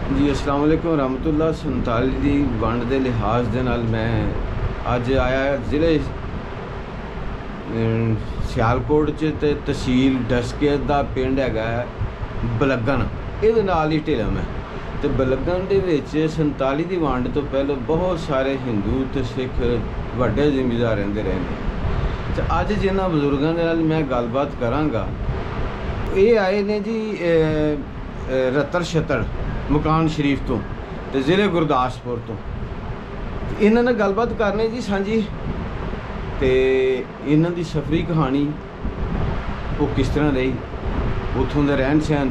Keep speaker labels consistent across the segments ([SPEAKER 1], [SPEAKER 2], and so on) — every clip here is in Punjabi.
[SPEAKER 1] जी अस्सलाम वालेकुम रहमतुल्लाह। 47 ਦੀ ਵੰਡ ਦੇ ਲਿਹਾਜ਼ ਦੇ ਨਾਲ ਮੈਂ ਅੱਜ ਆਇਆ ਜ਼ਿਲ੍ਹੇ ਸਿਆਲਕੋਟ 'ਚ ਤੇ ਤਹਿਸੀਲ ਡਸਕੇ ਦਾ ਪਿੰਡ ਹੈਗਾ ਬਲੱਗਣ, ਇਹਦੇ ਨਾਲ ਹੀ ਢਿਲਮ ਹੈ। ਤੇ ਬਲੱਗਣ ਦੇ ਵਿੱਚ 47 ਦੀ ਵੰਡ ਤੋਂ ਪਹਿਲਾਂ ਬਹੁਤ ਸਾਰੇ ਹਿੰਦੂ ਤੇ ਸਿੱਖ ਵੱਡੇ ਜ਼ਿਮੀਂਦਾਰ ਰਹਿੰਦੇ ਰਹੇ ਨੇ। ਤੇ ਅੱਜ ਜਿਨ੍ਹਾਂ ਬਜ਼ੁਰਗਾਂ ਦੇ ਨਾਲ ਮੈਂ ਗੱਲਬਾਤ ਕਰਾਂਗਾ, ਇਹ ਆਏ ਨੇ ਜੀ ਰਤਰ ਛਤੜ ਮਕਾਨ ਸ਼ਰੀਫ ਤੋਂ ਤੇ ਜ਼ਿਲ੍ਹੇ ਗੁਰਦਾਸਪੁਰ ਤੋਂ। ਇਹਨਾਂ ਨਾਲ ਗੱਲਬਾਤ ਕਰਨੀ ਜੀ ਸਾਂਝੀ, ਤੇ ਇਹਨਾਂ ਦੀ ਸਫਰੀ ਕਹਾਣੀ ਉਹ ਕਿਸ ਤਰ੍ਹਾਂ ਰਹੀ, ਉੱਥੋਂ ਦਾ ਰਹਿਣ ਸਹਿਣ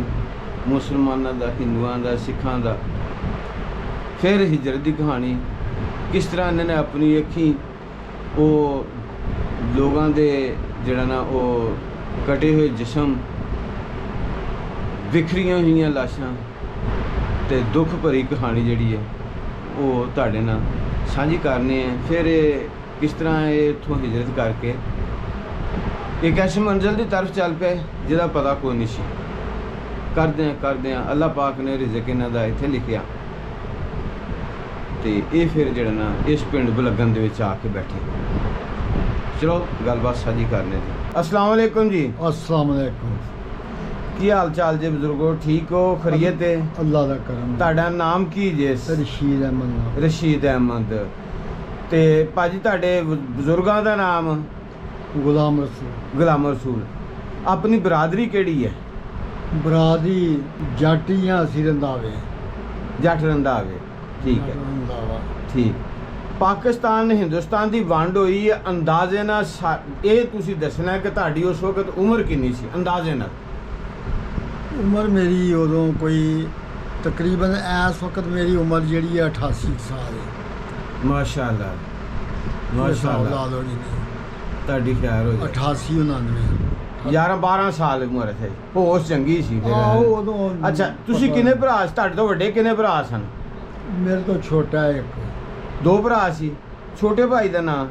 [SPEAKER 1] ਮੁਸਲਮਾਨਾਂ ਦਾ, ਹਿੰਦੂਆਂ ਦਾ, ਸਿੱਖਾਂ ਦਾ, ਫਿਰ ਹਿਜਰਤ ਦੀ ਕਹਾਣੀ, ਕਿਸ ਤਰ੍ਹਾਂ ਇਹਨਾਂ ਨੇ ਆਪਣੀ ਅੱਖੀਂ ਉਹ ਲੋਕਾਂ ਦੇ ਜਿਹੜਾ ਨਾ ਉਹ ਕਟੇ ਹੋਏ ਜਿਸਮ, ਵਿਖਰੀਆਂ ਹੋਈਆਂ ਲਾਸ਼ਾਂ ਤੇ ਦੁੱਖ ਭਰੀ ਕਹਾਣੀ ਜਿਹੜੀ ਹੈ ਉਹ ਤੁਹਾਡੇ ਨਾਲ ਸਾਂਝੀ ਕਰਨੀ ਹੈ। ਫਿਰ ਇਹ ਕਿਸ ਤਰ੍ਹਾਂ ਇਹ ਇੱਥੋਂ ਹਿਜਰਤ ਕਰਕੇ ਇੱਕ ਐਸੀ ਮੰਜ਼ਿਲ ਦੀ ਤਰਫ ਚੱਲ ਪਏ ਜਿਹਦਾ ਪਤਾ ਕੋਈ ਨਹੀਂ ਸੀ। ਕਰਦਿਆਂ ਅੱਲਾਹ ਪਾਕ ਨੇ ਰਿਜ਼ਕ ਇਹਨਾਂ ਦਾ ਇੱਥੇ ਲਿਖਿਆ ਤੇ ਇਹ ਫਿਰ ਜਿਹੜਾ ਨਾ ਇਸ ਪਿੰਡ ਬਲੱਗਣ ਦੇ ਵਿੱਚ ਆ ਕੇ ਬੈਠੇ। ਚਲੋ ਗੱਲਬਾਤ ਸਾਂਝੀ ਕਰਨੇ ਦੀ। अस्सलाम वालेकुम जी।
[SPEAKER 2] अस्सलाम वालेकुम।
[SPEAKER 1] ਕੀ ਹਾਲ ਚਾਲ ਜੇ ਬਜ਼ੁਰਗੋ, ਠੀਕ ਹੋ, ਖਰੀਅਤ ਹੈ?
[SPEAKER 2] ਅੱਲਾਹ ਦਾ ਕਰਮ।
[SPEAKER 1] ਤੁਹਾਡਾ ਨਾਮ ਕੀ ਜੇ?
[SPEAKER 2] ਰਸ਼ੀਦ ਅਹਿਮਦ।
[SPEAKER 1] ਰਸ਼ੀਦ ਅਹਿਮਦ। ਤੇ ਭਾਜੀ ਤੁਹਾਡੇ ਬਜ਼ੁਰਗਾਂ ਦਾ ਨਾਮ?
[SPEAKER 2] ਗੁਲਾਮ ਰਸੂਲ।
[SPEAKER 1] ਗੁਲਾਮ ਰਸੂਲ। ਆਪਣੀ ਬਰਾਦਰੀ ਕਿਹੜੀ ਹੈ?
[SPEAKER 2] ਬਰਾਦਰੀ ਜਾਟੀਆਂ ਅਸੀਂ ਰੰਧਾਵੇ।
[SPEAKER 1] ਜੱਟ ਰੰਧਾਵੇ। ਠੀਕ ਹੈ,
[SPEAKER 2] ਰੰਧਾਵਾ।
[SPEAKER 1] ਠੀਕ। ਪਾਕਿਸਤਾਨ ਹਿੰਦੁਸਤਾਨ ਦੀ ਵੰਡ ਹੋਈ ਹੈ, ਅੰਦਾਜ਼ੇ ਨਾਲ ਇਹ ਤੁਸੀਂ ਦੱਸਣਾ ਕਿ ਤੁਹਾਡੀ ਉਸ ਵਕਤ ਉਮਰ ਕਿੰਨੀ ਸੀ ਅੰਦਾਜ਼ੇ ਨਾਲ?
[SPEAKER 2] ਉਮਰ ਮੇਰੀ ਉਦੋਂ ਕੋਈ ਤਕਰੀਬਨ ਇਸ ਵਕਤ ਮੇਰੀ ਉਮਰ ਜਿਹੜੀ ਹੈ 88 ਸਾਲ ਹੈ।
[SPEAKER 1] ਮਾਸ਼ਾਅੱਲਾ ਮਾਸ਼ਾਅੱਲਾ।
[SPEAKER 2] ਲਾ ਲਓ ਜੀ,
[SPEAKER 1] ਤੁਹਾਡੀ ਖੈਰ ਹੋ ਜਾਏ।
[SPEAKER 2] 88 99
[SPEAKER 1] 11-12 ਸਾਲ ਉਮਰ ਹੈ। ਹੋਸ਼ ਚੰਗੀ ਸੀ ਫਿਰ।
[SPEAKER 2] ਉਦੋਂ।
[SPEAKER 1] ਅੱਛਾ, ਤੁਸੀਂ ਕਿੰਨੇ ਭਰਾ ਸੀ? ਤੁਹਾਡੇ ਤੋਂ ਵੱਡੇ ਕਿੰਨੇ ਭਰਾ ਸਨ?
[SPEAKER 2] ਮੇਰੇ ਤੋਂ ਛੋਟਾ ਇੱਕ।
[SPEAKER 1] 2 ਭਰਾ ਸੀ। ਛੋਟੇ ਭਾਈ ਦਾ ਨਾਮ?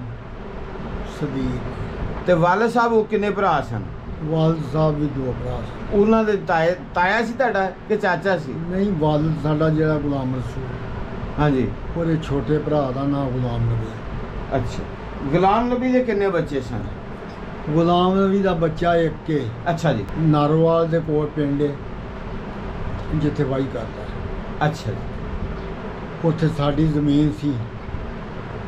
[SPEAKER 2] ਸਦੀਕ।
[SPEAKER 1] ਤੇ ਵਾਲਦ ਸਾਹਿਬ ਉਹ ਕਿੰਨੇ ਭਰਾ ਸਨ?
[SPEAKER 2] ਵਾਲਦ ਸਾਹਿਬ ਵੀ 2 ਭਰਾ ਸੀ।
[SPEAKER 1] ਉਹਨਾਂ ਦੇ ਤਾਇਆ ਸੀ ਤੁਹਾਡਾ ਕਿ ਚਾਚਾ ਸੀ?
[SPEAKER 2] ਨਹੀਂ, ਵਾਲਦ ਸਾਡਾ ਜਿਹੜਾ ਗੁਲਾਮ ਰਸੂਲ,
[SPEAKER 1] ਹਾਂਜੀ।
[SPEAKER 2] ਉਹਦੇ ਛੋਟੇ ਭਰਾ ਦਾ ਨਾਮ ਗੁਲਾਮ ਨਬੀ।
[SPEAKER 1] ਅੱਛਾ, ਗੁਲਾਮ ਨਬੀ ਦੇ ਕਿੰਨੇ ਬੱਚੇ ਸਨ?
[SPEAKER 2] ਗੁਲਾਮ ਨਬੀ ਦਾ ਬੱਚਾ ਇੱਕ ਹੈ।
[SPEAKER 1] ਅੱਛਾ ਜੀ।
[SPEAKER 2] ਨਾਰੋਵਾਲ ਦੇ ਕੋਲ ਪਿੰਡ ਹੈ ਜਿੱਥੇ ਵਾਈ ਕਰਦਾ ਹੈ।
[SPEAKER 1] ਅੱਛਾ ਜੀ।
[SPEAKER 2] ਉੱਥੇ ਸਾਡੀ ਜ਼ਮੀਨ ਸੀ।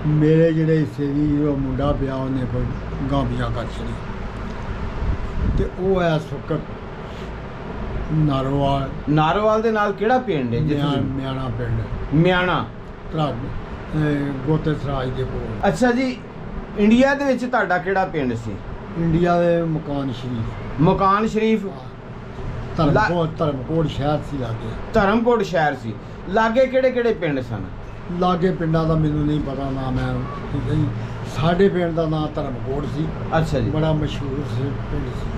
[SPEAKER 2] ਮੇਰੇ ਜਿਹੜੇ ਹਿੱਸੇ ਦੀ ਉਹ ਮੁੰਡਾ ਪਿਆ, ਉਹਨੇ ਕੋਈ ਗਾਂਬੀਆਂ ਕਰ ਛੜੀ ਤੇ ਉਹ ਇਸ ਵਕਤ
[SPEAKER 1] ਨਾਰੋਵਾਲ ਦੇ ਨਾਲ ਕਿਹੜਾ ਪਿੰਡ ਹੈ?
[SPEAKER 2] ਮਿਆਣਾ ਪਿੰਡ।
[SPEAKER 1] ਮਿਆਣਾ
[SPEAKER 2] ਗੋਤੇ ਸਰਾਜ ਦੇ ਕੋਲ।
[SPEAKER 1] ਅੱਛਾ ਜੀ। ਇੰਡੀਆ ਦੇ ਵਿੱਚ ਤੁਹਾਡਾ ਕਿਹੜਾ ਪਿੰਡ ਸੀ?
[SPEAKER 2] ਇੰਡੀਆ ਦੇ ਮਕਾਨ ਸ਼ਰੀਫ।
[SPEAKER 1] ਮਕਾਨ ਸ਼ਰੀਫ।
[SPEAKER 2] ਧਰਮਕੋਟ ਸ਼ਹਿਰ ਸੀ ਲਾਗੇ।
[SPEAKER 1] ਧਰਮਕੋਟ ਸ਼ਹਿਰ ਸੀ ਲਾਗੇ। ਕਿਹੜੇ ਕਿਹੜੇ ਪਿੰਡ ਸਨ
[SPEAKER 2] ਲਾਗੇ? ਪਿੰਡਾਂ ਦਾ ਮੈਨੂੰ ਨਹੀਂ ਪਤਾ ਨਾ, ਮੈਂ ਠੀਕ ਹੈ ਜੀ। ਸਾਡੇ ਪਿੰਡ ਦਾ ਨਾਮ ਧਰਮਕੋਟ ਸੀ।
[SPEAKER 1] ਅੱਛਾ ਜੀ।
[SPEAKER 2] ਬੜਾ ਮਸ਼ਹੂਰ ਸੀ ਪਿੰਡ ਸੀ।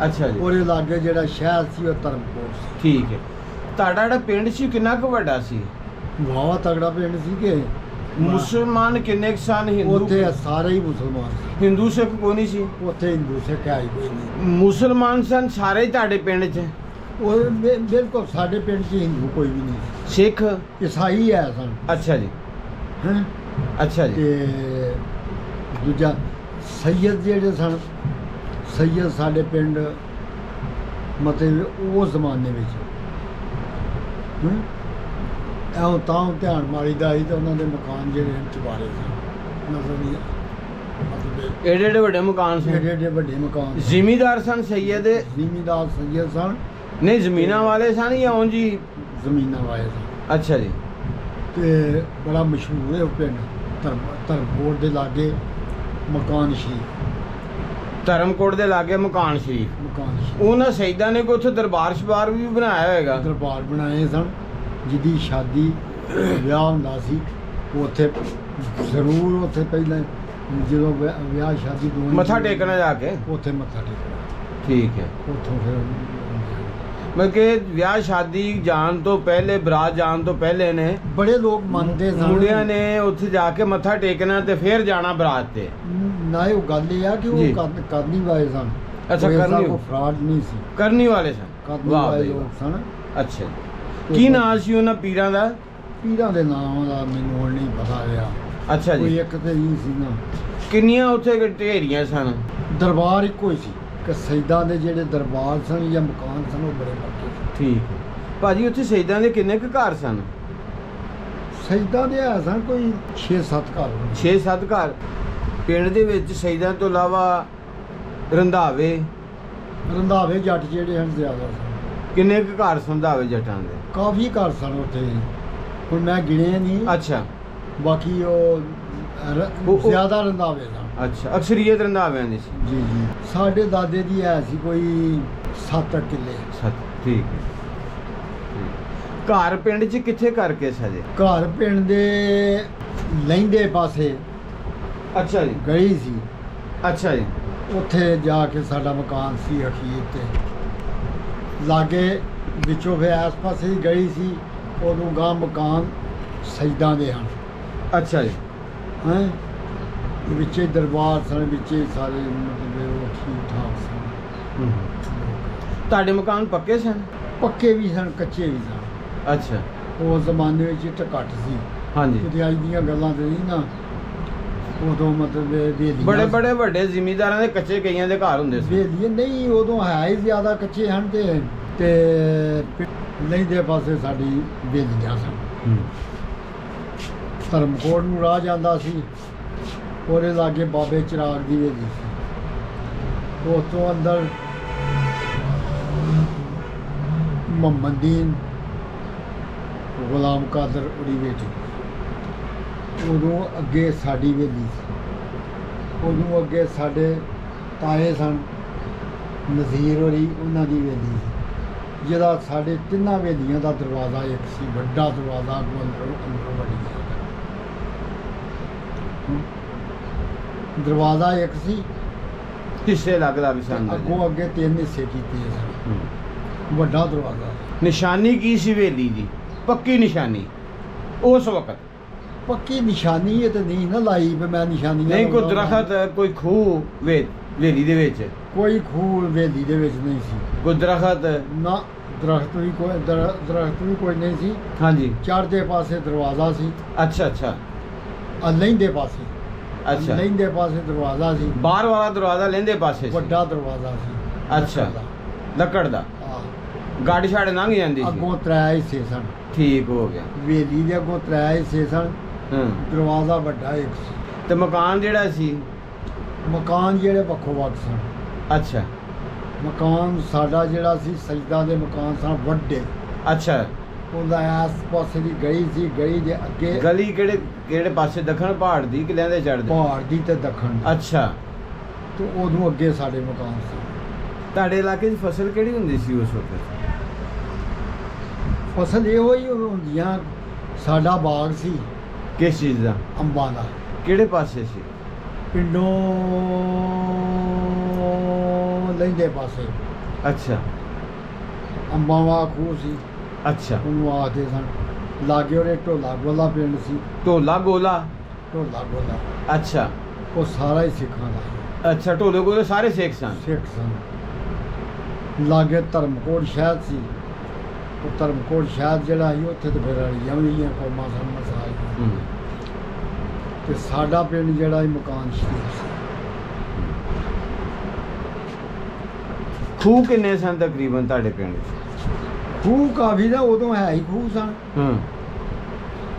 [SPEAKER 1] ਅੱਛਾ ਜੀ।
[SPEAKER 2] ਉਹਦੇ ਲਾਗੇ ਜਿਹੜਾ ਸ਼ਹਿਰ ਸੀ ਉਹ ਧਰਮਕੋਟ ਸੀ।
[SPEAKER 1] ਠੀਕ ਹੈ। ਤੁਹਾਡਾ ਜਿਹੜਾ ਪਿੰਡ ਸੀ ਕਿੰਨਾ ਕੁ ਵੱਡਾ ਸੀ?
[SPEAKER 2] ਵਾਵਾ ਤਗੜਾ ਪਿੰਡ ਸੀ ਕਿ
[SPEAKER 1] ਮੁਸਲਮਾਨ ਕਿੰਨੇ ਕੁ ਸਨ? ਹਿੰਦੂ?
[SPEAKER 2] ਉੱਥੇ ਸਾਰੇ ਹੀ ਮੁਸਲਮਾਨ ਸੀ।
[SPEAKER 1] ਹਿੰਦੂ ਸਿੱਖ ਕੋਈ ਨਹੀਂ ਸੀ
[SPEAKER 2] ਉੱਥੇ? ਹਿੰਦੂ ਸਿੱਖ ਹੈ ਹੀ ਕੋਈ ਨਹੀਂ।
[SPEAKER 1] ਮੁਸਲਮਾਨ ਸਨ ਸਾਰੇ ਤੁਹਾਡੇ ਪਿੰਡ 'ਚ?
[SPEAKER 2] ਉਹ ਬਿਲਕੁਲ ਸਾਡੇ ਪਿੰਡ 'ਚ ਹਿੰਦੂ ਕੋਈ ਵੀ ਨਹੀਂ ਸੀ।
[SPEAKER 1] ਸਿੱਖ
[SPEAKER 2] ਈਸਾਈ ਹੈ ਸਨ।
[SPEAKER 1] ਅੱਛਾ ਜੀ।
[SPEAKER 2] ਹੈਂ?
[SPEAKER 1] ਅੱਛਾ ਜੀ।
[SPEAKER 2] ਤੇ ਦੂਜਾ ਸੈਯਦ ਜਿਹੜੇ ਸਨ, ਸੈਯਦ ਸਾਡੇ ਪਿੰਡ ਮਤਲਬ ਉਸ ਜ਼ਮਾਨੇ ਵਿੱਚ ਐਉਂ ਤਾਂ ਧਿਆਨ ਮਾਰੀਦਾ ਸੀ ਤੇ ਉਹਨਾਂ ਦੇ ਮਕਾਨ ਜਿਹੜੇ ਚੁਬਾਰੇ ਸਨ, ਨਜ਼ਰ ਨਹੀਂ ਮਤਲਬ
[SPEAKER 1] ਏਡੇ ਏਡੇ ਵੱਡੇ ਮਕਾਨ ਸਨ?
[SPEAKER 2] ਏਡੇ ਏਡੇ ਵੱਡੇ ਮਕਾਨ।
[SPEAKER 1] ਜ਼ਿਮੀਦਾਰ ਸਨ ਸੈਯਦ?
[SPEAKER 2] ਜ਼ਿਮੀਦਾਰ ਸੈਯਦ ਸਨ।
[SPEAKER 1] ਨਹੀਂ, ਜ਼ਮੀਨਾਂ ਵਾਲੇ ਸਨ ਜਾਂ ਉਂਝ ਹੀ?
[SPEAKER 2] ਜ਼ਮੀਨਾਂ ਵਾਲੇ ਸਨ।
[SPEAKER 1] ਅੱਛਾ ਜੀ।
[SPEAKER 2] ਤੇ ਬੜਾ ਮਸ਼ਹੂਰ ਹੈ ਉਹ ਪਿੰਡ। ਧਰਮਕੋਟ ਦੇ ਲਾਗੇ ਮਕਾਨ ਸ਼ਰੀਫ।
[SPEAKER 1] ਧਰਮਕੋਟ ਦੇ ਲਾਗੇ ਮਕਾਨ ਸ਼ਰੀਫ।
[SPEAKER 2] ਮਕਾਨ ਸ਼ਰੀਫ।
[SPEAKER 1] ਉਹਨਾਂ ਸੈਯਦਾਂ ਨੇ ਕੋਈ ਉੱਥੇ ਦਰਬਾਰ ਸ਼ਬਾਰ ਵੀ ਬਣਾਇਆ ਹੋਏਗਾ?
[SPEAKER 2] ਦਰਬਾਰ ਬਣਾਏ ਸਨ। ਜਿਹਦੀ ਸ਼ਾਦੀ ਵਿਆਹ ਹੁੰਦਾ ਸੀ ਉੱਥੇ ਜ਼ਰੂਰ, ਉੱਥੇ ਪਹਿਲਾਂ ਜਦੋਂ ਵਿਆਹ ਸ਼ਾਦੀ
[SPEAKER 1] ਮੱਥਾ ਟੇਕਣਾ ਜਾ ਕੇ?
[SPEAKER 2] ਉੱਥੇ ਮੱਥਾ ਟੇਕਣਾ।
[SPEAKER 1] ਠੀਕ ਹੈ।
[SPEAKER 2] ਉੱਥੋਂ ਫਿਰ
[SPEAKER 1] ਮੈਂ ਕਿ ਵਿਆਹ ਸ਼ਾਦੀ ਜਾਣ ਤੋਂ ਪਹਿਲੇ, ਬਰਾਤ ਜਾਣ ਤੋਂ ਪਹਿਲੇ ਨੇ
[SPEAKER 2] ਬੜੇ ਲੋਕ ਮੰਨਦੇ ਸਨ,
[SPEAKER 1] ਮੁੰਡਿਆਂ ਨੇ ਉੱਥੇ ਜਾ ਕੇ ਮੱਥਾ ਟੇਕਣਾ ਤੇ ਫਿਰ ਜਾਣਾ ਬਰਾਤ ਤੇ।
[SPEAKER 2] ਨਾ ਉਹ ਗੱਲ ਇਹ ਆ ਕਿ ਉਹ ਕਰਨੀ ਵਾਲੇ ਸਨ।
[SPEAKER 1] ਅੱਛਾ, ਕਰਨੀ
[SPEAKER 2] ਕੋਈ ਫਰਾਡ ਨਹੀਂ ਸੀ,
[SPEAKER 1] ਕਰਨੀ ਵਾਲੇ ਸਨ।
[SPEAKER 2] ਕਰਨੀ ਵਾਲੇ ਲੋਕ ਸਨ।
[SPEAKER 1] ਅੱਛਾ। ਕੀ ਨਾਂ ਸੀ ਉਹਨਾਂ ਪੀਰਾਂ ਦਾ?
[SPEAKER 2] ਪੀਰਾਂ ਦੇ ਨਾਮ ਦਾ ਮੈਨੂੰ ਹੁਣ ਨਹੀਂ ਪਤਾ ਰਿਹਾ।
[SPEAKER 1] ਅੱਛਾ
[SPEAKER 2] ਕੋਈ
[SPEAKER 1] ਜੀ।
[SPEAKER 2] ਇੱਕ ਤੇ ਨਹੀਂ ਸੀ ਨਾ।
[SPEAKER 1] ਕਿੰਨੀਆਂ ਉੱਥੇ ਢੇਰੀਆਂ ਸਨ?
[SPEAKER 2] ਦਰਬਾਰ ਇੱਕੋ ਹੀ ਸੀ ਕਿ ਸੈਦਾਂ ਦੇ ਜਿਹੜੇ ਦਰਬਾਰ ਸਨ ਜਾਂ ਮਕਾਨ ਸਨ ਉਹ ਬੜੇ ਪੱਕੇ ਸੀ।
[SPEAKER 1] ਠੀਕ। ਭਾਜੀ ਉੱਥੇ ਸ਼ਹੀਦਾਂ ਦੇ ਕਿੰਨੇ ਕੁ ਘਰ ਸਨ?
[SPEAKER 2] ਸੈਦਾਂ ਦੇ ਹੈ ਸਨ ਕੋਈ 6-7 ਘਰ ਹੋਣੇ।
[SPEAKER 1] 6-7 ਘਰ। ਪਿੰਡ ਦੇ ਵਿੱਚ ਸ਼ਹੀਦਾਂ ਤੋਂ ਇਲਾਵਾ ਰੰਧਾਵੇ
[SPEAKER 2] ਰੰਧਾਵੇ ਜੱਟ ਜਿਹੜੇ ਹਨ ਜ਼ਿਆਦਾ ਸਨ।
[SPEAKER 1] ਕਿੰਨੇ ਕੁ ਘਰ ਸਨ ਰੰਧਾਵੇ ਜੱਟਾਂ ਦੇ?
[SPEAKER 2] ਕਾਫੀ ਘਰ ਸਨ ਉੱਥੇ, ਹੁਣ ਮੈਂ ਗਿਣੇ ਨਹੀਂ।
[SPEAKER 1] ਅੱਛਾ
[SPEAKER 2] ਬਾਕੀ ਉਹ ਜ਼ਿਆਦਾ ਰੰਧਾਵੇ ਸਨ।
[SPEAKER 1] ਅੱਛਾ, ਅਕਸਰੀਅਤ ਰੰਧਾਵਿਆਂ ਦੀ ਸੀ।
[SPEAKER 2] ਜੀ ਜੀ। ਸਾਡੇ ਦਾਦੇ ਦੀ ਹੈ ਸੀ ਕੋਈ 7 ਕਿੱਲੇ।
[SPEAKER 1] ਠੀਕ ਹੈ। ਘਰ ਪਿੰਡ 'ਚ ਕਿੱਥੇ ਕਰਕੇ ਸਜੇ?
[SPEAKER 2] ਘਰ ਪਿੰਡ ਦੇ ਲਹਿੰਦੇ ਪਾਸੇ
[SPEAKER 1] ਅੱਛਾ ਜੀ।
[SPEAKER 2] ਗਲੀ ਸੀ,
[SPEAKER 1] ਅੱਛਾ ਜੀ।
[SPEAKER 2] ਉੱਥੇ ਜਾ ਕੇ ਸਾਡਾ ਮਕਾਨ ਸੀ ਅਖੀਰ ਤੇ ਲਾਗੇ। ਵਿੱਚੋਂ ਫਿਰ ਆਸ ਪਾਸੇ ਹੀ ਗਲੀ ਸੀ, ਉਦੋਂ ਗਾਂ ਮਕਾਨ ਸਜਦਾਂ ਦੇ ਹਨ।
[SPEAKER 1] ਅੱਛਾ ਜੀ।
[SPEAKER 2] ਹੈਂ ਵਿੱਚੇ ਦਰਬਾਰ ਸਨ, ਵਿੱਚੇ ਸਾਰੇ ਮਤਲਬ ਉਹ ਠੀਕ ਠਾਕ ਸਨ।
[SPEAKER 1] ਤੁਹਾਡੇ ਮਕਾਨ ਪੱਕੇ ਸਨ?
[SPEAKER 2] ਪੱਕੇ ਵੀ ਸਨ, ਕੱਚੇ ਵੀ ਸਨ।
[SPEAKER 1] ਅੱਛਾ।
[SPEAKER 2] ਉਸ ਜ਼ਮਾਨੇ ਵਿੱਚ ਇੱਟ ਘੱਟ ਸੀ।
[SPEAKER 1] ਹਾਂਜੀ।
[SPEAKER 2] ਕਿਤੇ ਅੱਜ ਦੀਆਂ ਗੱਲਾਂ ਤੇ ਨਹੀਂ ਨਾ, ਉਦੋਂ ਮਤਲਬ ਵੇਲੀਆਂ
[SPEAKER 1] ਬੜੇ ਬੜੇ ਵੱਡੇ ਜ਼ਿਮੀਂਦਾਰਾਂ ਦੇ ਕੱਚੇ ਕਈਆਂ ਦੇ ਘਰ ਹੁੰਦੇ ਸੀ।
[SPEAKER 2] ਵੇਲੀਆਂ ਨਹੀਂ, ਉਦੋਂ ਹੈ ਹੀ ਜ਼ਿਆਦਾ ਕੱਚੇ ਹਨ ਤੇ ਲਹਿੰਦੇ ਪਾਸੇ ਸਾਡੀ ਵੇਲੀਆਂ ਸਨ। ਧਰਮਕੋਟ ਨੂੰ ਰਾਹ ਜਾਂਦਾ ਸੀ, ਉਹਦੇ ਲਾਗੇ ਬਾਬੇ ਚਿਰਾਗ ਦੀ ਵੇਲੀ ਸੀ। ਉਸ ਤੋਂ ਅੰਦਰ ਮੁਹੰਮਦੀਨ ਗੁਲਾਮ ਕਾਦਰ ਉੜੀ ਬੇਟੀ। ਉਦੋਂ ਅੱਗੇ ਸਾਡੀ ਵੇਲੀ ਸੀ। ਉਦੋਂ ਅੱਗੇ ਸਾਡੇ ਤਾਏ ਸਨ ਨਜ਼ੀਰ ਹੋਰੀ, ਉਹਨਾਂ ਦੀ ਵੇਲੀ ਸੀ, ਜਿਹਦਾ ਸਾਡੇ ਤਿੰਨਾਂ ਵੇਲੀਆਂ ਦਾ ਦਰਵਾਜ਼ਾ ਇੱਕ ਸੀ, ਵੱਡਾ ਦਰਵਾਜ਼ਾ ਅੰਦਰੋਂ ਵੱਡੀ ਦਰਵਾਜ਼ਾ ਇੱਕ ਸੀ।
[SPEAKER 1] ਹਿੱਸੇ ਲੱਗਦਾ ਵੀ ਸਨ।
[SPEAKER 2] ਅੱਗੋਂ ਅੱਗੇ 3 ਹਿੱਸੇ ਕੀਤੇ ਸਨ। ਵੱਡਾ ਦਰਵਾਜ਼ਾ।
[SPEAKER 1] ਨਿਸ਼ਾਨੀ ਕੀ ਸੀ ਵੇਲੀ ਦੀ? ਪੱਕੀ ਨਿਸ਼ਾਨੀ ਉਸ ਵਕਤ?
[SPEAKER 2] ਪੱਕੀ ਨਿਸ਼ਾਨੀ ਇਹ ਤੇ ਨਹੀਂ ਨਾ ਲਾਈ ਵੀ ਮੈਂ ਨਿਸ਼ਾਨੀਆਂ
[SPEAKER 1] ਨਹੀਂ ਕੋਈ
[SPEAKER 2] ਲਾਉਂਦਾ।
[SPEAKER 1] ਦਰਖਤ, ਕੋਈ ਖੂਹ ਵੇਲੀ ਦੇ ਵਿੱਚ?
[SPEAKER 2] ਕੋਈ ਖੂਹ ਵੇਲੀ ਦੇ ਵਿੱਚ ਨਹੀਂ ਸੀ।
[SPEAKER 1] ਕੋਈ ਦਰਖਤ?
[SPEAKER 2] ਨਾ ਦਰਖਤ ਵੀ ਕੋਈ ਨਹੀਂ ਸੀ।
[SPEAKER 1] ਹਾਂਜੀ।
[SPEAKER 2] ਚੜ੍ਹਦੇ ਪਾਸੇ ਦਰਵਾਜ਼ਾ ਸੀ।
[SPEAKER 1] ਅੱਛਾ ਅੱਛਾ।
[SPEAKER 2] ਲਹਿੰਦੇ ਪਾਸੇ।
[SPEAKER 1] ਅੱਛਾ।
[SPEAKER 2] ਲਹਿੰਦੇ ਪਾਸੇ ਦਰਵਾਜ਼ਾ ਸੀ।
[SPEAKER 1] ਬਾਹਰ ਵਾਲਾ ਦਰਵਾਜ਼ਾ ਲਹਿੰਦੇ ਪਾਸੇ ਸੀ?
[SPEAKER 2] ਵੱਡਾ ਦਰਵਾਜ਼ਾ ਸੀ।
[SPEAKER 1] ਅੱਛਾ। ਲੱਕੜ ਦਾ?
[SPEAKER 2] ਆਹ।
[SPEAKER 1] ਗਾੜੀ ਛਾੜ ਲੰਘ ਜਾਂਦੀ ਸੀ?
[SPEAKER 2] ਅੱਗੋਂ 3 ਹਿੱਸੇ ਸਨ।
[SPEAKER 1] ਠੀਕ ਹੋ ਗਿਆ।
[SPEAKER 2] ਵੇਲੀ ਦੇ ਅੱਗੋਂ 3 ਹਿੱਸੇ ਸਨ। ਦਰਵਾਜ਼ਾ ਵੱਡਾ ਇੱਕ ਸੀ।
[SPEAKER 1] ਤੇ ਮਕਾਨ ਜਿਹੜਾ ਸੀ?
[SPEAKER 2] ਮਕਾਨ ਜਿਹੜੇ ਵੱਖੋ ਵੱਖ ਸਨ।
[SPEAKER 1] ਅੱਛਾ।
[SPEAKER 2] ਮਕਾਨ ਸਾਡਾ ਜਿਹੜਾ ਸੀ ਸਜਦਾ ਦੇ ਮਕਾਨ ਸਨ ਵੱਡੇ।
[SPEAKER 1] ਅੱਛਾ।
[SPEAKER 2] ਉਹਦਾ ਆਸ ਪਾਸੇ ਦੀ ਗਲੀ ਸੀ। ਗਲੀ ਦੇ ਅੱਗੇ
[SPEAKER 1] ਗਲੀ ਕਿਹੜੇ ਪਾਸੇ? ਦੱਖਣ ਪਹਾੜ ਦੀ ਕਿ ਲਹਿੰਦੇ ਚੜ੍ਹਦੇ?
[SPEAKER 2] ਪਹਾੜ ਦੀ ਤੇ ਦੱਖਣ ਦੀ।
[SPEAKER 1] ਅੱਛਾ।
[SPEAKER 2] ਤੇ ਉਦੋਂ ਅੱਗੇ ਸਾਡੇ ਮਕਾਨ ਸੀ।
[SPEAKER 1] ਤੁਹਾਡੇ ਇਲਾਕੇ 'ਚ ਫਸਲ ਕਿਹੜੀ ਹੁੰਦੀ ਸੀ ਉਸ ਵਕਤ?
[SPEAKER 2] ਫਸਲ ਇਹੋ ਹੀ ਹੁੰਦੀਆਂ। ਸਾਡਾ ਬਾਗ ਸੀ
[SPEAKER 1] ਕਿਸ ਚੀਜ਼ ਦਾ?
[SPEAKER 2] ਅੰਬਾਂ ਦਾ।
[SPEAKER 1] ਕਿਹੜੇ ਪਾਸੇ ਸੀ?
[SPEAKER 2] ਪਿੰਡੋਂ ਲਹਿੰਦੇ ਪਾਸੇ।
[SPEAKER 1] ਅੱਛਾ
[SPEAKER 2] ਅੰਬਾਂ ਵਾਲਾ ਖੂਹ ਸੀ,
[SPEAKER 1] ਅੱਛਾ।
[SPEAKER 2] ਉਹਨੂੰ ਆਖਦੇ ਸਨ। ਲਾਗੇ ਉਹਦੇ ਢੋਲਾ ਗੋਲਾ ਪਿੰਡ ਸੀ।
[SPEAKER 1] ਢੋਲਾ ਗੋਲਾ?
[SPEAKER 2] ਢੋਲਾ ਗੋਲਾ
[SPEAKER 1] ਅੱਛਾ
[SPEAKER 2] ਉਹ ਸਾਰਾ ਹੀ ਸਿੱਖਾਂ ਦਾ।
[SPEAKER 1] ਅੱਛਾ। ਢੋਲੇ ਗੋਲੇ ਸਾਰੇ ਸਿੱਖ ਸਨ?
[SPEAKER 2] ਸਿੱਖ ਸਨ। ਲਾਗੇ ਧਰਮਕੋਟ ਸ਼ਹਿਰ ਸੀ। ਉਹ ਧਰਮਕੋਟ ਸ਼ਹਿਰ ਜਿਹੜਾ ਸੀ ਉੱਥੇ ਤੇ ਫਿਰ ਅੜੀਆਂ ਵੀ ਕੌਮਾਂ ਸਨ ਮਸਾਜ। ਤੇ ਸਾਡਾ ਪਿੰਡ ਜਿਹੜਾ ਸੀ ਮਕਾਨ ਸ਼ਰੀਫ ਸੀ।
[SPEAKER 1] ਖੂਹ ਕਿੰਨੇ ਸਨ ਤਕਰੀਬਨ ਤੁਹਾਡੇ ਪਿੰਡ 'ਚ?
[SPEAKER 2] ਖੂਹ ਕਾਫੀ ਦਾ, ਉਦੋਂ ਹੈ ਹੀ ਖੂਹ ਸਨ।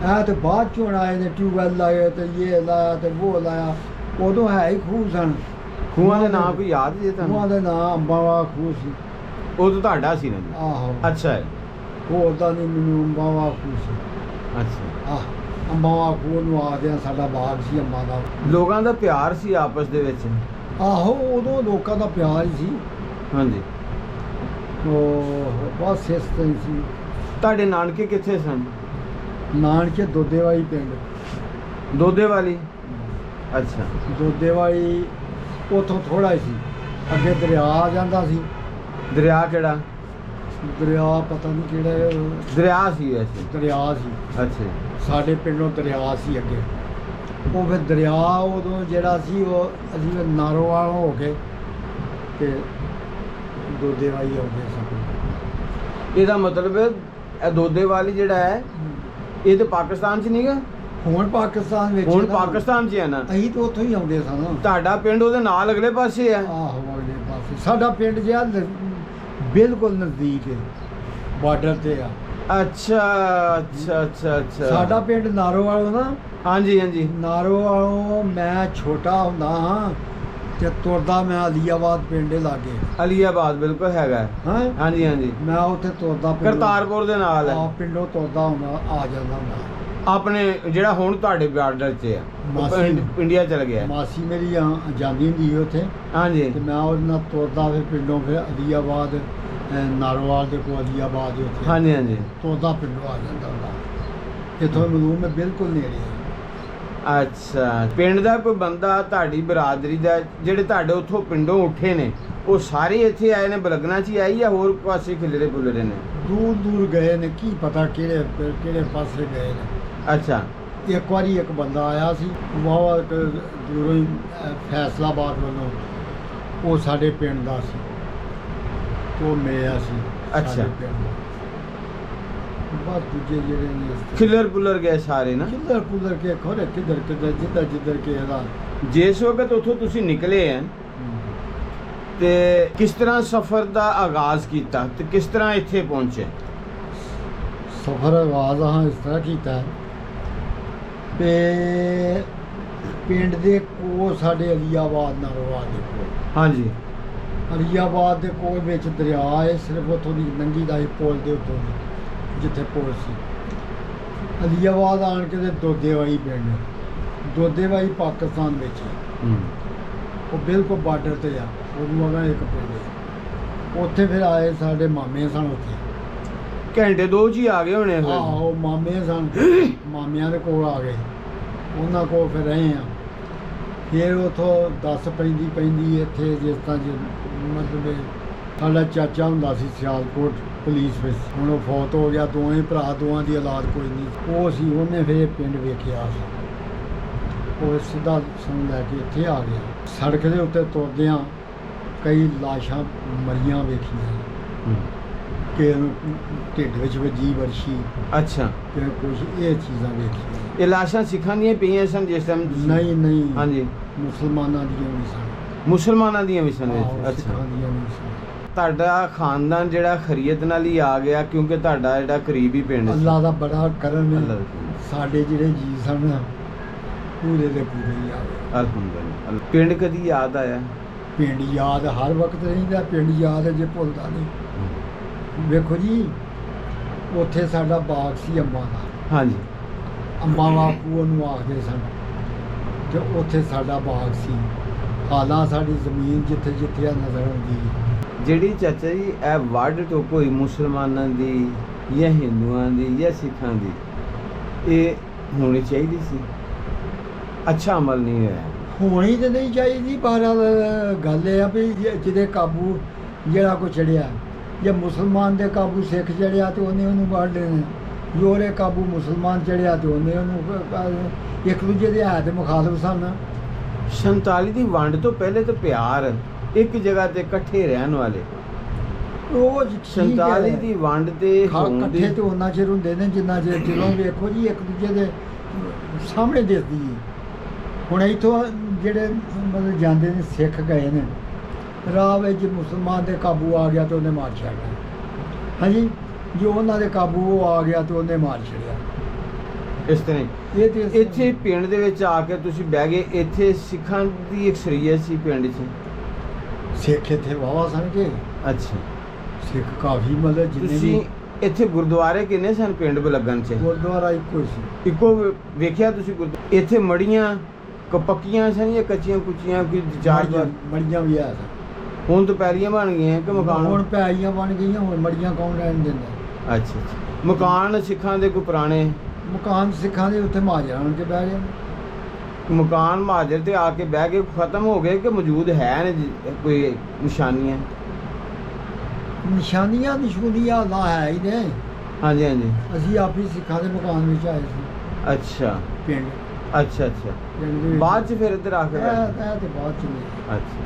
[SPEAKER 2] ਇਹ ਤੇ ਬਾਅਦ ਚੋਂ ਆਏ ਨੇ, ਟਿਊਬਵੈਲ ਲਾਏ ਤੇ ਇਹ ਲਾਇਆ ਤੇ ਉਹ ਲਾਇਆ। ਉਦੋਂ ਹੈ ਹੀ ਖੂਹ ਸਨ।
[SPEAKER 1] ਖੂਹਾਂ ਦੇ ਨਾਂ ਕੋਈ ਯਾਦ ਜੇ ਤੁਹਾਨੂੰ?
[SPEAKER 2] ਖੂਹਾਂ ਦੇ ਨਾਂ ਅੰਬਾਂ ਵਾਲਾ ਖੂਹ ਸੀ।
[SPEAKER 1] ਉਦੋਂ ਤੁਹਾਡਾ ਸੀ ਨਾ ਜੀ?
[SPEAKER 2] ਆਹੋ।
[SPEAKER 1] ਅੱਛਾ
[SPEAKER 2] ਉਹ ਤਾਂ ਨਹੀਂ, ਮੈਨੂੰ ਅੰਬਾਂ ਵਾਲਾ ਖੂਹ ਸੀ।
[SPEAKER 1] ਅੱਛਾ।
[SPEAKER 2] ਆਹ ਅੰਬਾਂ ਵਾਲਾ ਖੂਹ ਨੂੰ ਆਖਦੇ ਆ। ਸਾਡਾ ਬਾਗ ਸੀ ਅੰਬਾਂ ਦਾ।
[SPEAKER 1] ਲੋਕਾਂ ਦਾ ਪਿਆਰ ਸੀ ਆਪਸ ਦੇ ਵਿੱਚ?
[SPEAKER 2] ਆਹੋ ਉਦੋਂ ਲੋਕਾਂ ਦਾ ਪਿਆਰ ਹੀ ਸੀ।
[SPEAKER 1] ਹਾਂਜੀ।
[SPEAKER 2] ਉਹ ਬਸ ਇਸ ਤਰ੍ਹਾਂ ਹੀ ਸੀ।
[SPEAKER 1] ਤੁਹਾਡੇ ਨਾਨਕੇ ਕਿੱਥੇ ਸਨ?
[SPEAKER 2] ਨਾਨਕੇ ਦੋਦੇਵਾਲੀ ਪਿੰਡ।
[SPEAKER 1] ਦੋਦੇ ਵਾਲੀ? ਅੱਛਾ।
[SPEAKER 2] ਦੋਦੇਵਾਲੀ ਉੱਥੋਂ ਥੋੜ੍ਹਾ ਹੀ ਸੀ ਅੱਗੇ ਦਰਿਆ ਆ ਜਾਂਦਾ ਸੀ।
[SPEAKER 1] ਦਰਿਆ ਕਿਹੜਾ?
[SPEAKER 2] ਦਰਿਆ ਪਤਾ ਨਹੀਂ ਕਿਹੜਾ ਹੈ।
[SPEAKER 1] ਦਰਿਆ ਸੀ ਵੈਸੇ?
[SPEAKER 2] ਦਰਿਆ ਸੀ।
[SPEAKER 1] ਅੱਛਾ।
[SPEAKER 2] ਸਾਡੇ ਪਿੰਡੋਂ ਦਰਿਆ ਸੀ ਅੱਗੇ। ਉਹ ਫਿਰ ਦਰਿਆ ਉਦੋਂ ਜਿਹੜਾ ਸੀ ਉਹ ਅਸੀਂ ਫਿਰ ਨਾਰੋਵਾਲ ਹੋ ਕੇ ਤੇ ਦੋਦੇਵਾਲੀ ਹੋ ਗਏ ਸਭ।
[SPEAKER 1] ਇਹਦਾ ਮਤਲਬ ਇਹ ਦੋਦੇਵਾਲੀ ਜਿਹੜਾ ਹੈ ਇਹ ਤੇ ਪਾਕਿਸਤਾਨ 'ਚ ਨਹੀਂਗਾ,
[SPEAKER 2] ਹੁਣ ਪਾਕਿਸਤਾਨ ਵਿੱਚ
[SPEAKER 1] ਹੁਣ
[SPEAKER 2] ਨਾ,
[SPEAKER 1] ਪਾਕਿਸਤਾਨ 'ਚ ਹੈ ਨਾ।
[SPEAKER 2] ਅਸੀਂ ਤਾਂ ਉੱਥੋਂ ਹੀ ਆਉਂਦੇ ਸਨ।
[SPEAKER 1] ਤੁਹਾਡਾ ਪਿੰਡ ਉਹਦੇ ਨਾਲ ਅਗਲੇ ਪਾਸੇ ਆ।
[SPEAKER 2] ਆਹੋ ਅਗਲੇ ਪਾਸੇ ਸਾਡਾ ਪਿੰਡ ਜਿਹਾ ਬਿਲਕੁਲ ਨਜ਼ਦੀਕ ਹੈ, ਬਾਰਡਰ ਤੇ ਆ।
[SPEAKER 1] ਅੱਛਾ ਅੱਛਾ ਅੱਛਾ ਅੱਛਾ।
[SPEAKER 2] ਸਾਡਾ ਪਿੰਡ ਨਾਰੋਵਾਲੋਂ ਨਾ,
[SPEAKER 1] ਹਾਂਜੀ ਹਾਂਜੀ।
[SPEAKER 2] ਨਾਰੋਵਾਲੋਂ ਮੈਂ ਛੋਟਾ ਹੁੰਦਾ ਹਾਂ ਤੇ ਤੁਰਦਾ ਮੈਂ ਅਲੀਆਬਾਦ ਪਿੰਡ ਦੇ ਲਾਗੇ।
[SPEAKER 1] ਅਲੀਆਬਾਦ ਬਿਲਕੁਲ ਹੈਗਾ।
[SPEAKER 2] ਹਾਂ
[SPEAKER 1] ਹਾਂਜੀ ਹਾਂਜੀ।
[SPEAKER 2] ਮੈਂ ਉੱਥੇ ਤੁਰਦਾ
[SPEAKER 1] ਕਰਤਾਰਪੁਰ ਦੇ ਨਾਲ ਹੈ।
[SPEAKER 2] ਪਿੰਡੋਂ ਤੁਰਦਾ ਹੁੰਦਾ, ਆ ਜਾਂਦਾ ਹੁੰਦਾ।
[SPEAKER 1] ਆਪਣੇ ਜਿਹੜਾ ਹੁਣ ਤੁਹਾਡੇ ਬਾਰਡਰ 'ਚ ਆ,
[SPEAKER 2] ਮਾਸੀ।
[SPEAKER 1] ਇੰਡੀਆ ਚਲ ਗਿਆ।
[SPEAKER 2] ਮਾਸੀ ਮੇਰੀ ਜਾਂਦੀ ਹੁੰਦੀ ਸੀ ਉੱਥੇ,
[SPEAKER 1] ਹਾਂਜੀ।
[SPEAKER 2] ਤੇ ਮੈਂ ਉਹਦੇ ਨਾਲ ਤੁਰਦਾ ਫਿਰ ਪਿੰਡੋਂ, ਫਿਰ ਅਲੀਆਬਾਦ ਨਾਰੋਵਾਲ ਦੇ ਕੋਲ ਅਲੀਆਬਾਦ ਉੱਥੇ
[SPEAKER 1] ਹਾਂਜੀ ਹਾਂਜੀ।
[SPEAKER 2] ਤੁਰਦਾ ਪਿੰਡੋਂ ਆ ਜਾਂਦਾ ਹੁੰਦਾ। ਇੱਥੋਂ ਮਲੂਮ ਮੈਂ ਬਿਲਕੁਲ ਨੇੜੇ ਆ।
[SPEAKER 1] ਅੱਛਾ, ਪਿੰਡ ਦਾ ਕੋਈ ਬੰਦਾ ਤੁਹਾਡੀ ਬਰਾਦਰੀ ਦਾ ਜਿਹੜੇ ਤੁਹਾਡੇ ਉੱਥੋਂ ਪਿੰਡੋਂ ਉੱਠੇ ਨੇ, ਉਹ ਸਾਰੇ ਇੱਥੇ ਆਏ ਨੇ, ਬਲਗਣਾ 'ਚ ਹੀ ਆਏ ਜਾਂ ਹੋਰ ਪਾਸੇ ਖਿਲਰੇ ਪੁਲਰੇ ਨੇ?
[SPEAKER 2] ਦੂਰ ਦੂਰ ਗਏ ਨੇ, ਕੀ ਪਤਾ ਕਿਹੜੇ ਪਾਸੇ ਗਏ ਨੇ।
[SPEAKER 1] ਅੱਛਾ।
[SPEAKER 2] ਇੱਕ ਵਾਰੀ ਇੱਕ ਬੰਦਾ ਆਇਆ ਸੀ ਬਹੁਤ ਦੂਰੋਂ ਹੀ, ਫੈਸਲਾਬਾਦ ਵੱਲੋਂ, ਉਹ ਸਾਡੇ ਪਿੰਡ ਦਾ ਸੀ, ਉਹ ਮਿਲਿਆ ਸੀ।
[SPEAKER 1] ਅੱਛਾ।
[SPEAKER 2] ਸਾਡੇ ਪਿੰਡ ਦਾ। ਬਸ ਦੂਜੇ ਜਿਹੜੇ ਨੇ
[SPEAKER 1] ਖਿਲਰ ਪੁਲਰ ਗਏ ਸਾਰੇ ਨਾ।
[SPEAKER 2] ਕਿੱਧਰ ਕੁੱਧਰ ਕੇ ਖੋਰੇ ਕਿੱਧਰ ਜਿੱਧਰ ਕੇ ਇਹਦਾ।
[SPEAKER 1] ਜਿਸ ਵਕਤ ਉੱਥੋਂ ਤੁਸੀਂ ਨਿਕਲੇ ਆ ਤੇ ਕਿਸ ਤਰ੍ਹਾਂ ਸਫ਼ਰ ਦਾ ਆਗਾਜ਼ ਕੀਤਾ ਤੇ ਕਿਸ ਤਰ੍ਹਾਂ ਇੱਥੇ ਪਹੁੰਚੇ?
[SPEAKER 2] ਸਫ਼ਰ ਆਗਾਜ਼ ਹਾਂ ਇਸ ਤਰ੍ਹਾਂ ਕੀਤਾ ਤੇ ਪਿੰਡ ਦੇ ਕੋਲ ਸਾਡੇ ਅਲੀਆਬਾਦ ਨਾਰੋਵਾਲ ਦੇ ਕੋਲ।
[SPEAKER 1] ਹਾਂਜੀ।
[SPEAKER 2] ਅਲੀਆਬਾਦ ਦੇ ਕੋਲ ਵਿੱਚ ਦਰਿਆ ਹੈ, ਸਿਰਫ ਉੱਥੋਂ ਦੀ ਨੰਗੀ ਦਾ ਹੀ ਪੁਲ ਦੇ ਉੱਤੋਂ ਦੀ, ਜਿੱਥੇ ਪੁਲ ਸੀ। ਅਲੀਆਬਾਦ ਆਣ ਕੇ ਤੇ ਦੋਦੇਵਾਈ ਪਿੰਡ, ਦੋਦੇਵਾਈ ਪਾਕਿਸਤਾਨ ਵਿੱਚ ਹੈ। ਉਹ ਬਿਲਕੁਲ ਬਾਰਡਰ ਤੇ ਆ, ਉਹਨੂੰ ਅਗਾਂਹ ਇੱਕ ਪਿੰਡ ਹੈ। ਉੱਥੇ ਫਿਰ ਆਏ ਸਾਡੇ ਮਾਮੇ ਸਨ ਉੱਥੇ।
[SPEAKER 1] ਘੰਟੇ ਦੋ 'ਚ ਹੀ ਆ ਗਏ ਹੋਣੇ ਫਿਰ?
[SPEAKER 2] ਆਹੋ ਮਾਮੇ ਸਨ, ਮਾਮਿਆਂ ਦੇ ਕੋਲ ਆ ਗਏ, ਉਹਨਾਂ ਕੋਲ ਫਿਰ ਰਹੇ ਆ। ਫਿਰ ਉੱਥੋਂ ਦੱਸ ਪੈਂਦੀ ਇੱਥੇ, ਜਿਸ ਤਰ੍ਹਾਂ ਮਤਲਬ ਸਾਡਾ ਚਾਚਾ ਹੁੰਦਾ ਸੀ ਸਿਆਲਕੋਟ ਪੁਲਿਸ ਵਿੱਚ, ਹੁਣ ਉਹ ਫੌਤ ਹੋ ਗਿਆ। ਦੋਵੇਂ ਭਰਾ, ਦੋਵਾਂ ਦੀ ਔਲਾਦ ਕੋਈ ਨਹੀਂ। ਉਹ ਸੀ, ਉਹਨੇ ਫਿਰ ਪਿੰਡ ਵੇਖਿਆ ਸੀ। ਉਹ ਸਿੱਧਾ ਸਾਨੂੰ ਲੈ ਕੇ ਇੱਥੇ ਆ ਗਿਆ। ਸੜਕ ਦੇ ਉੱਤੇ ਤੁਰਦਿਆਂ ਕਈ ਲਾਸ਼ਾਂ ਮਰੀਆਂ ਵੇਖੀਆਂ, ਕਿ ਢਿੱਡ ਵਿੱਚ ਵੱਜੀ ਵਰਸ਼ੀ,
[SPEAKER 1] ਅੱਛਾ,
[SPEAKER 2] ਕਿ ਕੁਛ ਇਹ ਚੀਜ਼ਾਂ ਵੇਖੀਆਂ।
[SPEAKER 1] ਇਹ ਲਾਸ਼ਾਂ ਸਿੱਖਾਂ ਦੀਆਂ ਪਈਆਂ ਸਨ ਜਿਸ ਟਾਈਮ?
[SPEAKER 2] ਨਹੀਂ।
[SPEAKER 1] ਹਾਂਜੀ।
[SPEAKER 2] ਮੁਸਲਮਾਨਾਂ ਦੀਆਂ ਵੀ ਸਨ।
[SPEAKER 1] ਮੁਸਲਮਾਨਾਂ ਦੀਆਂ ਵੀ ਸਨ ਵਿੱਚ?
[SPEAKER 2] ਆਹੋ,
[SPEAKER 1] ਅੱਛਾ।
[SPEAKER 2] ਸਿੱਖਾਂ ਦੀਆਂ ਵੀ ਸਨ।
[SPEAKER 1] ਤੁਹਾਡਾ ਖਾਨਦਾਨ ਜਿਹੜਾ ਖਰੀਅਤ ਨਾਲ ਹੀ ਆ ਗਿਆ, ਕਿਉਂਕਿ ਤੁਹਾਡਾ ਜਿਹੜਾ ਕਰੀਬੀ ਪਿੰਡ ਸੀ।
[SPEAKER 2] ਅੱਲਾ ਦਾ ਬੜਾ ਕਰਮ
[SPEAKER 1] ਅੱਲਾ
[SPEAKER 2] ਹੈ,
[SPEAKER 1] ਦਾ।
[SPEAKER 2] ਸਾਡੇ ਜਿਹੜੇ ਜੀ ਸਨ ਪੂਰੇ ਦੇ ਪੂਰੇ ਹੀ ਆ ਗਏ।
[SPEAKER 1] ਅਲਹਮਦੁਲਿਲਾ। ਪਿੰਡ ਕਦੀ ਯਾਦ ਆਇਆ?
[SPEAKER 2] ਪਿੰਡ ਯਾਦ ਹਰ ਵਕਤ ਰਹਿੰਦਾ, ਪਿੰਡ ਯਾਦ ਹੈ ਜੇ ਭੁੱਲਦਾ ਨਹੀਂ। ਵੇਖੋ ਜੀ, ਉੱਥੇ ਸਾਡਾ ਬਾਗ ਸੀ ਅੰਬਾਂ ਦਾ।
[SPEAKER 1] ਹਾਂਜੀ।
[SPEAKER 2] ਅੰਬਾਂ ਬਾਪੂ ਉਹਨੂੰ ਆਖਦੇ ਸਨ, ਤੇ ਉੱਥੇ ਸਾਡਾ ਬਾਗ ਸੀ। ਹਾਲਾਂ ਸਾਡੀ ਜ਼ਮੀਨ ਜਿੱਥੇ ਜਿੱਥੇ ਨਜ਼ਰ ਆਉਂਦੀ।
[SPEAKER 1] ਜਿਹੜੀ ਚਾਚਾ ਜੀ ਇਹ ਵੱਢ ਟੋਕ ਹੋਈ ਮੁਸਲਮਾਨਾਂ ਦੀ ਜਾਂ ਹਿੰਦੂਆਂ ਦੀ ਜਾਂ ਸਿੱਖਾਂ ਦੀ, ਇਹ ਹੋਣੀ ਚਾਹੀਦੀ ਸੀ? ਅੱਛਾ ਅਮਲ ਨਹੀਂ ਹੋਇਆ।
[SPEAKER 2] ਹੋਣੀ ਤੇ ਨਹੀਂ ਚਾਹੀਦੀ, ਪਰ ਗੱਲ ਇਹ ਆ ਵੀ ਜਿਹਦੇ ਕਾਬੂ ਜਿਹੜਾ ਕੋ ਚੜਿਆ, ਜੇ ਮੁਸਲਮਾਨ ਦੇ ਕਾਬੂ ਸਿੱਖ ਚੜਿਆ ਤੇ ਉਹਨੇ ਉਹਨੂੰ ਵੱਢ ਲੈਣਾ, ਜੋਰੇ ਕਾਬੂ ਮੁਸਲਮਾਨ ਚੜਿਆ ਤੇ ਉਹਨੇ ਉਹਨੂੰ, ਇੱਕ ਦੂਜੇ ਦੇ ਹੈ ਤੇ ਮੁਖਾਲਫ ਸਨ।
[SPEAKER 1] 47 ਦੀ ਵੰਡ ਤੋਂ ਪਹਿਲੇ ਤਾਂ ਪਿਆਰ, ਇੱਕ ਜਗ੍ਹਾ ਤੇ ਇਕੱਠੇ ਰਹਿਣ ਵਾਲੇ।
[SPEAKER 2] ਉਹ
[SPEAKER 1] 47 ਦੀ ਵੰਡ ਤੇ ਹੋਣ ਦੀ
[SPEAKER 2] ਇਕੱਠੇ ਤੇ ਉਹਨਾਂ ਚਿਰ ਹੁੰਦੇ ਨੇ ਜਿੰਨਾ ਚਿਰ ਜਦੋਂ ਵੇਖੋ ਜੀ ਇੱਕ ਦੂਜੇ ਦੇ ਸਾਹਮਣੇ ਦਿਸਦੀ ਹੈ। ਹੁਣ ਇੱਥੋਂ ਜਿਹੜੇ ਮਤਲਬ ਜਾਂਦੇ ਨੇ, ਸਿੱਖ ਗਏ ਨੇ ਰਾਹ ਵਿੱਚ, ਮੁਸਲਮਾਨ ਦੇ ਕਾਬੂ ਆ ਗਿਆ ਤੇ ਉਹਨੇ ਮਾਰ ਛੱਡਿਆ। ਹਾਂਜੀ, ਜੋ ਉਹਨਾਂ ਦੇ ਕਾਬੂ ਉਹ ਆ ਗਿਆ ਤੇ ਉਹਨੇ ਮਾਰ ਛੱਡਿਆ।
[SPEAKER 1] ਇਸ ਤਰ੍ਹਾਂ ਹੀ।
[SPEAKER 2] ਇਹ ਤੇ
[SPEAKER 1] ਇੱਥੇ ਪਿੰਡ ਦੇ ਵਿੱਚ ਆ ਕੇ ਤੁਸੀਂ ਬਹਿ ਗਏ, ਇੱਥੇ ਸਿੱਖਾਂ ਦੀ ਅਕਸਰੀਅਤ ਸੀ ਪਿੰਡ 'ਚ?
[SPEAKER 2] ਸਿੱਖ ਇੱਥੇ ਵਾਹਵਾ ਸਨ ਕਿ
[SPEAKER 1] ਅੱਛਾ।
[SPEAKER 2] ਸਿੱਖ ਕਾਫੀ, ਮਤਲਬ ਜਿੰਨੇ
[SPEAKER 1] ਤੁਸੀਂ
[SPEAKER 2] ਵੀ
[SPEAKER 1] ਇੱਥੇ ਗੁਰਦੁਆਰੇ ਕਿੰਨੇ ਸਨ ਪਿੰਡ ਬਲੱਗਣ 'ਚ?
[SPEAKER 2] ਗੁਰਦੁਆਰਾ ਇੱਕੋ ਹੀ ਸੀ।
[SPEAKER 1] ਇੱਕੋ ਵੇਖਿਆ ਤੁਸੀਂ ਇੱਥੇ ਮੜੀਆਂ ਪੱਕੀਆਂ ਸਨ ਜਾਂ ਕੱਚੀਆਂ ਕੁੱਚੀਆਂ? ਕੋਈ ਚਾਰ
[SPEAKER 2] ਮੜੀਆਂ ਵੀ ਆ ਸਨ।
[SPEAKER 1] ਹੁਣ ਤਾਂ ਪੈਲੀਆਂ ਬਣ ਗਈਆਂ ਕਿ ਮਕਾਨ?
[SPEAKER 2] ਹੁਣ ਪੈਲੀਆਂ ਬਣ ਗਈਆਂ, ਹੁਣ ਮੜੀਆਂ ਕੌਣ ਰਹਿਣ ਦਿੰਦਾ।
[SPEAKER 1] ਅੱਛਾ ਅੱਛਾ। ਮਕਾਨ ਸਿੱਖਾਂ ਦੇ ਕੋਈ ਪੁਰਾਣੇ?
[SPEAKER 2] ਮਕਾਨ ਸਿੱਖਾਂ ਦੇ ਉੱਥੇ ਮਹਾਜਰਾਂ ਆਣ ਕੇ ਬਹਿ ਗਏ।
[SPEAKER 1] ਮਕਾਨ ਮਹਾਜਰ ਤੇ ਆ ਕੇ ਬਹਿ ਕੇ ਖਤਮ ਹੋ ਗਏ ਕਿ ਮੌਜੂਦ ਹੈ ਨੇ ਕੋਈ ਨਿਸ਼ਾਨੀਆਂ?
[SPEAKER 2] ਨਿਸ਼ਾਨੀਆਂ ਅੱਲਾ ਹੈ ਹੀ ਨੇ।
[SPEAKER 1] ਹਾਂਜੀ ਹਾਂਜੀ।
[SPEAKER 2] ਅਸੀਂ ਆਪ ਹੀ ਸਿੱਖਾਂ ਦੇ ਮਕਾਨ ਵਿੱਚ ਆਏ ਸੀ
[SPEAKER 1] ਅੱਛਾ।
[SPEAKER 2] ਪਿੰਡ।
[SPEAKER 1] ਅੱਛਾ ਅੱਛਾ।
[SPEAKER 2] ਪਿੰਡ ਦੇ ਵਿੱਚ।
[SPEAKER 1] ਬਾਅਦ ਚ ਫਿਰ ਇੱਧਰ ਆ ਕੇ
[SPEAKER 2] ਇਹ ਤੇ ਬਾਅਦ ਚ ਨਹੀਂ।
[SPEAKER 1] ਅੱਛਾ।